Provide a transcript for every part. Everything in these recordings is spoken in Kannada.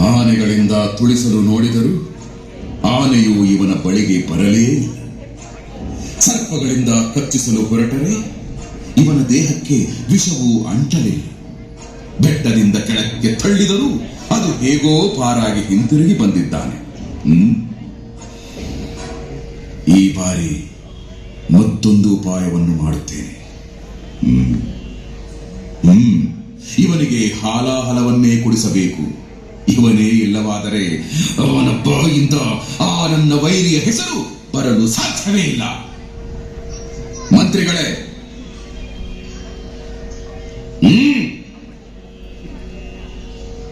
ಆನೆಗಳಿಂದ ತುಳಿಸಲು ನೋಡಿದರು ಆನೆಯು ಇವನ ಬಳಿಗೆ ಬರಲೇ ಇಲ್ಲ. ಸರ್ಪಗಳಿಂದ ಕಚ್ಚಿಸಲು ಹೊರಟರೆ ಇವನ ದೇಹಕ್ಕೆ ವಿಷವು ಅಂಟಲಿಲ್ಲ. ಬೆಟ್ಟದಿಂದ ಕೆಳಕ್ಕೆ ತಳ್ಳಿದರೂ ಅದು ಹೇಗೋ ಪಾರಾಗಿ ಹಿಂತಿರುಗಿ ಬಂದಿದ್ದಾನೆ. ಈ ಬಾರಿ ಮತ್ತೊಂದು ಉಪಾಯವನ್ನು ಮಾಡುತ್ತೇನೆ. ಇವನಿಗೆ ಹಾಲಾಹಲವನ್ನೇ ಕುಡಿಸಬೇಕು. ಇವನೇ ಇಲ್ಲವಾದರೆ ಅವನ ಬಾಯಿಂದ ಆ ನನ್ನ ವೈರಿಯ ಹೆಸರು ಬರಲು ಸಾಧ್ಯವೇ ಇಲ್ಲ. ಮಂತ್ರಿಗಳೇ,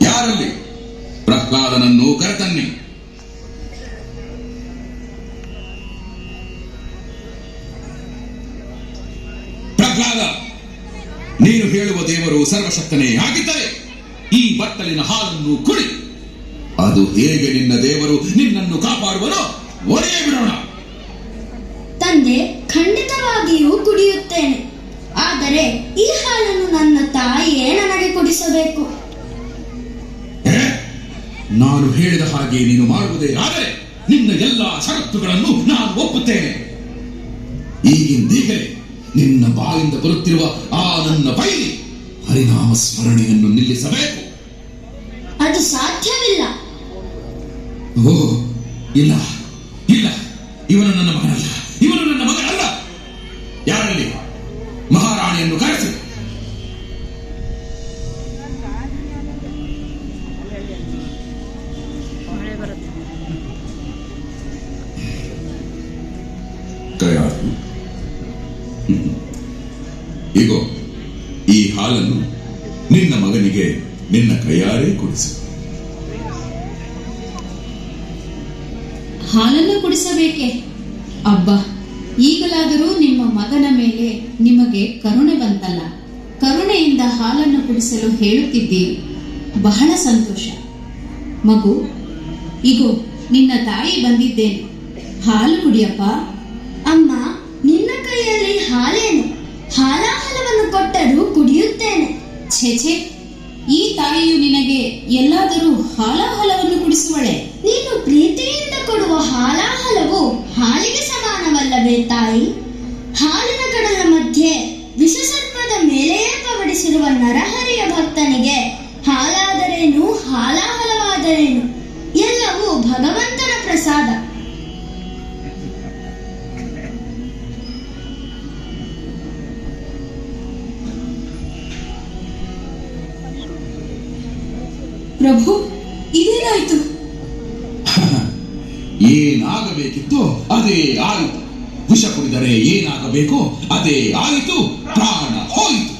ಯಾರಲ್ಲಿ ಪ್ರಹ್ಲಾದನನ್ನು ಕರೆತನ್ನಿ. ಪ್ರಹ್ಲಾದ, ನೀನು ಹೇಳುವ ದೇವರು ಸರ್ವಶಕ್ತನೇ ಆಗಿದ್ದರೆ ಈ ಬಟ್ಟಲಿನ ಹಾಲನ್ನು ಕುಡಿ. ಅದು ಹೇಗೆ ನಿನ್ನ ದೇವರು ನಿನ್ನನ್ನು ಕಾಪಾಡುವನೋ ಒಡೆಯೇ ಬಿಡೋಣ. ತಂದೆ, ಖಂಡಿತವಾಗಿಯೂ ಕುಡಿಯುತ್ತೇನೆ. ಆದರೆ ಈ ಹಾಲನ್ನು ನನ್ನ ತಾಯಿಯೇ ನನಗೆ ಕುಡಿಸಬೇಕು. ನಾನು ಹೇಳಿದ ಹಾಗೆ ನೀನು ಮಾಡುವುದೇ ಆದರೆ ನಿನ್ನ ಎಲ್ಲಾ ಷರತ್ತುಗಳನ್ನು ನಾನು ಒಪ್ಪುತ್ತೇನೆ. ಈಗಿಂದೀಗಲೇ ನಿನ್ನ ಬಾಯಿಂದ ಬರುತ್ತಿರುವ ಆ ನನ್ನ ಬೈಲಿ ಹರಿನಾಮ ಸ್ಮರಣೆಯನ್ನು ನಿಲ್ಲಿಸಬೇಕು. ಅದು ಸಾಧ್ಯವಿಲ್ಲ. ಓ, ಇಲ್ಲ ಇಲ್ಲ, ಇವನು ನನ್ನ ಮಗನಲ್ಲ, ಇವನು ನನ್ನ ಮಗನಲ್ಲ. ಯಾರಲ್ಲಿ ಮಹಾರಾಣಿಯನ್ನು ಕರೆಸಿ. ಈಗೋ ಈ ಹಾಲನ್ನು ನಿನ್ನ ಮಗನಿಗೆ ನಿನ್ನ ಕೈಯಾರೆ ಕುಡಿಸು. ಹಾಲನ್ನು ಕುಡಿಸಬೇಕೆ? ಅಬ್ಬಾ, ಈಗಲಾದರೂ ನಿಮ್ಮ ಮಗನ ಮೇಲೆ ನಿಮಗೆ ಕರುಣೆ ಬಂತಲ್ಲ. ಕರುಣೆಯಿಂದ ಹಾಲನ್ನು ಕುಡಿಸಲು ಹೇಳುತ್ತಿದ್ದೀರಿ. ಬಹಳ ಸಂತೋಷ. ಮಗು, ಇಗೋ ನಿನ್ನ ತಾಯಿ ಬಂದಿದ್ದೇನೆ. ಹಾಲು ಕುಡಿಯಪ್ಪ. ಅಮ್ಮ, ನಿನ್ನ ಕೈಯಲ್ಲಿ ಹಾಲೇನು? ಹಾಲಾಹಲವನ್ನು ಕೊಟ್ಟರೂ ಕುಡಿಯುತ್ತೇನೆ. ಛೇ, ಈ ತಾಯಿಯು ನಿನಗೆ ಎಲ್ಲಾದರೂ ಹಾಲಾಹಲವನ್ನು ಕುಡಿಸುವಳೆ? ನೀನು ಪ್ರೀತಿಯಿಂದ ಕೊಡುವ ಹಾಲಾಹಲವು ಹಾಲಿಗೆ ಸಮಾನವಲ್ಲವೇ ತಾಯಿ? ಹಾಲಿನ ಕಡಲ ಮಧ್ಯೆ ವಿಷಸರ್ಪದ ಮೇಲೆಯೇ ಪವಡಿಸಿರುವ ನರಹರಿಯ ಭಕ್ತನಿಗೆ ಹಾಲಾದರೇನು, ಹಾಲಾಹಲವಾದರೇನು, ಎಲ್ಲವೂ ಭಗವಂತನ ಪ್ರಸಾದ. ಪ್ರಭು, ಇದೇನಾಯ್ತು? ಏನಾಗಬೇಕಿತ್ತು ಅದೇ ಆಯಿತು. ವಿಷ ಕುಡಿದರೆ ಏನಾಗಬೇಕು ಅದೇ ಆಯಿತು. ಪ್ರಾಣ ಹೋಯಿತು.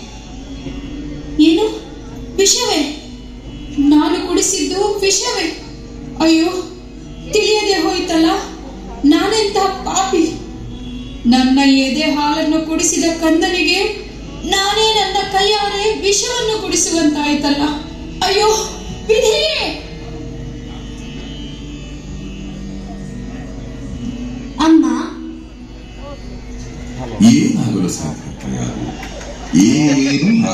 ಏನು? ವಿಷವೇ? ನಾನು ಕುಡಿಸಿದ್ದು ವಿಷವೇ? ಅಯ್ಯೋ, ತಿಳಿಯದೆ ಹೋಯ್ತಲ್ಲ. ನಾನೆಂತ ಪಾಪಿ. ನನ್ನ ಎದೆ ಹಾಲನ್ನು ಕುಡಿಸಿದ ಕಂದನಿಗೆ ನಾನೇ ನನ್ನ ಕೈಯಾರೆ ವಿಷವನ್ನು ಕುಡಿಸುವಂತಾಯ್ತಲ್ಲ. ಅಯ್ಯೋ ವಿಧಿಯೇ! ಅಮ್ಮ, ಏನಾಗಲು ಸಾಧ್ಯ? ಏನು?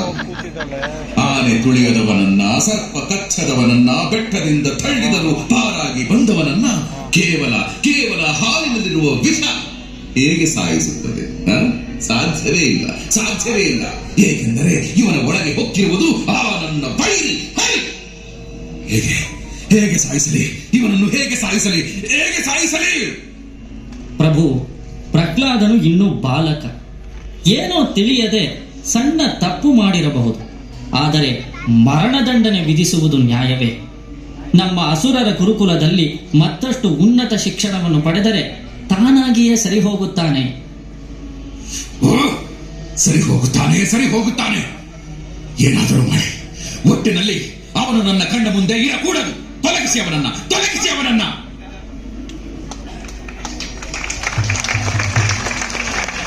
ಆನೆ ತುಳಿಯದವನನ್ನ, ಸರ್ಪ ಕಚ್ಚದವನನ್ನ, ಬೆಟ್ಟದಿಂದ ತಳ್ಳಿದರೂ ಪಾರಾಗಿ ಬಂದವನನ್ನ ಕೇವಲ ಕೇವಲ ಹಾಲಿನಲ್ಲಿರುವ ವಿಷ ಹೇಗೆ ಸಾಯಿಸುತ್ತದೆ? ಸಾಧ್ಯವೇ ಇಲ್ಲ, ಸಾಧ್ಯವೇ ಇಲ್ಲ. ಏಕೆಂದರೆ ಇವನ ಒಳಗೆ ಹೊಕ್ಕಿರುವುದು ಆ ನನ್ನ ಬೈರಿ. ಹೇಗೆ ಹೇಗೆ ಸಾಯಿಸಲಿ ಇವನನ್ನು? ಹೇಗೆ ಸಾಯಿಸಲಿ? ಹೇಗೆ ಸಾಯಿಸಲಿ? ಪ್ರಭು, ಪ್ರಹ್ಲಾದನು ಇನ್ನೂ ಬಾಲಕ. ಏನೋ ತಿಳಿಯದೆ ಸಣ್ಣ ತಪ್ಪು ಮಾಡಿರಬಹುದು. ಆದರೆ ಮರಣದಂಡನೆ ವಿಧಿಸುವುದು ನ್ಯಾಯವೇ? ನಮ್ಮ ಅಸುರರ ಗುರುಕುಲದಲ್ಲಿ ಮತ್ತಷ್ಟು ಉನ್ನತ ಶಿಕ್ಷಣವನ್ನು ಪಡೆದರೆ ತಾನಾಗಿಯೇ ಸರಿ ಹೋಗುತ್ತಾನೆ. ಸರಿ ಹೋಗುತ್ತಾನೆ, ಸರಿ ಹೋಗುತ್ತಾನೆ. ಏನಾದರೂ ಮಾಡಿ ಒಟ್ಟಿನಲ್ಲಿ ಅವನು ನನ್ನ ಕಣ್ಣ ಮುಂದೆ ಇರಕೂಡದು. ತೊಲಗಿಸಿ ಅವನನ್ನ, ತೊಲಗಿಸಿ ಅವನನ್ನ.